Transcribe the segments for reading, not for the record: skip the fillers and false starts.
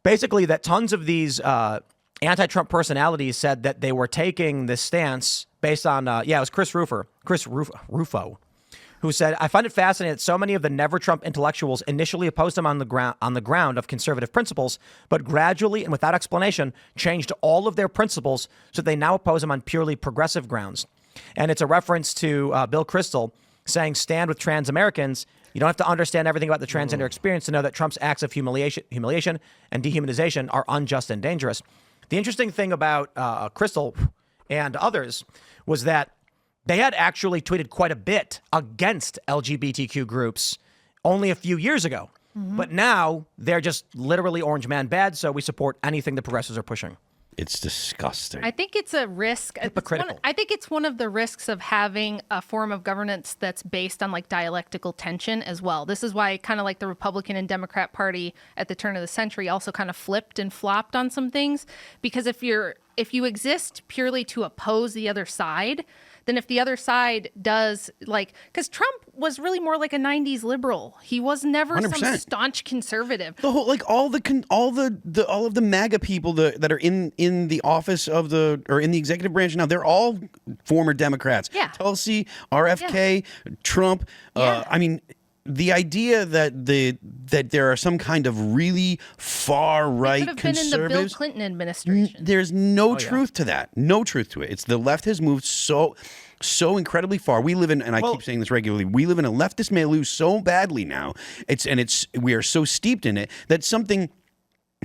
basically that tons of these anti-Trump personalities said that they were taking this stance based on, it was Chris Rufo, who said, I find it fascinating that so many of the never Trump intellectuals initially opposed him on the ground of conservative principles, but gradually and without explanation changed all of their principles so they now oppose him on purely progressive grounds. And it's a reference to Bill Kristol saying, stand with trans Americans. You don't have to understand everything about the transgender experience to know that Trump's acts of humiliation and dehumanization are unjust and dangerous. The interesting thing about Kristol and others was that they had actually tweeted quite a bit against LGBTQ groups only a few years ago. Mm-hmm. But now they're just literally orange man bad, so we support anything the progressives are pushing. It's disgusting. I think it's a risk. Hypocritical. I think it's one of the risks of having a form of governance that's based on like dialectical tension as well. This is why kind of like the Republican and Democrat Party at the turn of the century also kind of flipped and flopped on some things. Because if you exist purely to oppose the other side, then if the other side does because Trump was really more like a 90s liberal. He was never 100%. Some staunch conservative. The whole all of the MAGA people that are in the office of or in the executive branch now, they're all former Democrats. Yeah. Tulsi, RFK, Trump. Yeah. I mean, the idea that there are some kind of really far right conservatives been in the Bill Clinton administration. There's no truth to that. No truth to it. It's the left has moved so incredibly far. We live in, and I keep saying this regularly, we live in a leftist milieu so badly now. We are so steeped in it that something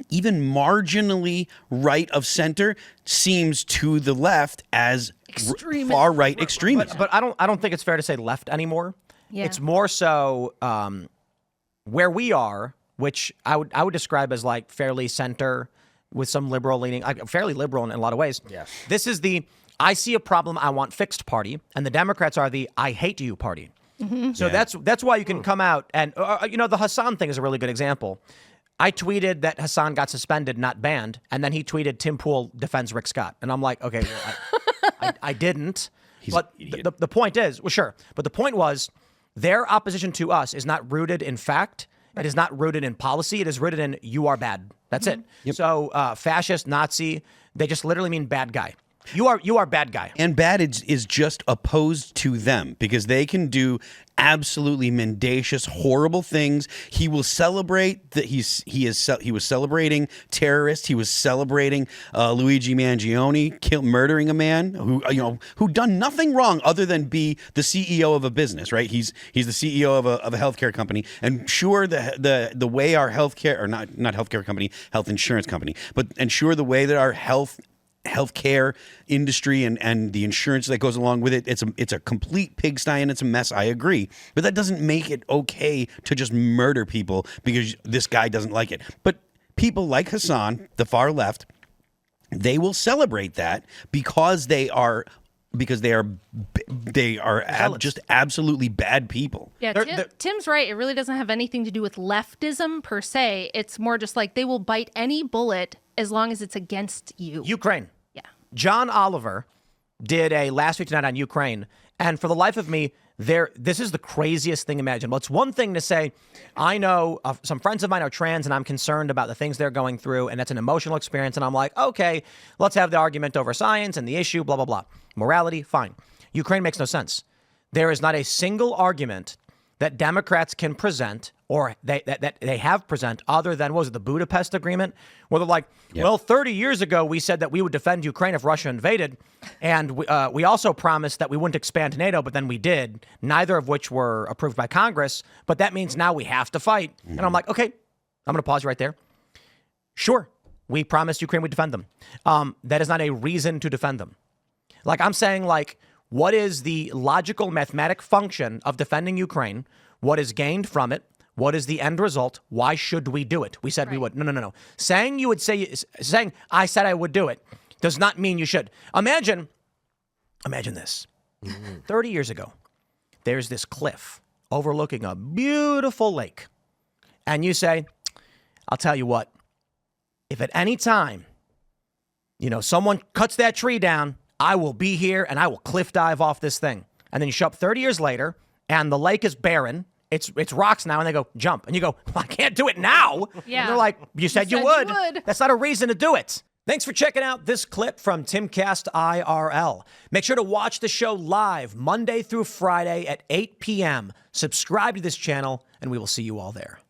even marginally right of center seems to the left as far right extremism. But I don't think it's fair to say left anymore. Yeah. It's more so where we are, which I would describe as like fairly center with some liberal leaning, fairly liberal in a lot of ways. Yes. This is the I see a problem, I want fixed party, and the Democrats are the I hate you party. Mm-hmm. So that's why you can come out and the Hassan thing is a really good example. I tweeted that Hassan got suspended, not banned, and then he tweeted Tim Pool defends Rick Scott, and I'm like, okay, well, I didn't. But the point is, well, sure, but the point was. Their opposition to us is not rooted in fact. It is not rooted in policy. It is rooted in you are bad. That's it. Yep. So fascist, Nazi, they just literally mean bad guy. You are bad guy. And bad is just opposed to them because they can do absolutely mendacious, horrible things. He will celebrate that he was celebrating terrorists. He was celebrating Luigi Mangione murdering a man who done nothing wrong other than be the CEO of a business. Right? He's the CEO of a healthcare company. And sure, the way our healthcare or not healthcare company, health insurance company, but ensure the way that our healthcare industry and the insurance that goes along with it, it's a complete pigsty and it's a mess. I agree, but that doesn't make it okay to just murder people because this guy doesn't like it. But people like Hassan, the far left, they will celebrate that because they are just absolutely bad people. Yeah, Tim's right. It really doesn't have anything to do with leftism per se. It's more just like they will bite any bullet as long as it's against you. Ukraine. Yeah. John Oliver did a Last Week Tonight on Ukraine. And for the life of me, this is the craziest thing imaginable. It's one thing to say, I know some friends of mine are trans and I'm concerned about the things they're going through. And that's an emotional experience. And I'm like, okay, let's have the argument over science and the issue, blah, blah, blah. Morality, fine. Ukraine makes no sense. There is not a single argument that Democrats can present or that they have present other than, what was it, the Budapest Agreement? Where they're like, well, 30 years ago, we said that we would defend Ukraine if Russia invaded. And we also promised that we wouldn't expand NATO, but then we did, neither of which were approved by Congress. But that means now we have to fight. And I'm like, okay, I'm going to pause right there. Sure, we promised Ukraine we'd defend them. That is not a reason to defend them. Like I'm saying, what is the logical mathematic function of defending Ukraine? What is gained from it? What is the end result? Why should we do it? We said we would. No. Saying I said I would do it does not mean you should. Imagine this. 30 years ago, there's this cliff overlooking a beautiful lake. And you say, I'll tell you what, if at any time, someone cuts that tree down, I will be here and I will cliff dive off this thing. And then you show up 30 years later and the lake is barren it's rocks now, and they go, jump. And you go, well, I can't do it now. Yeah. And they're like, you said you said would. you would. That's not a reason to do it. Thanks for checking out this clip from Timcast IRL. Make sure to watch the show live Monday through Friday at 8 p.m. Subscribe to this channel, and we will see you all there.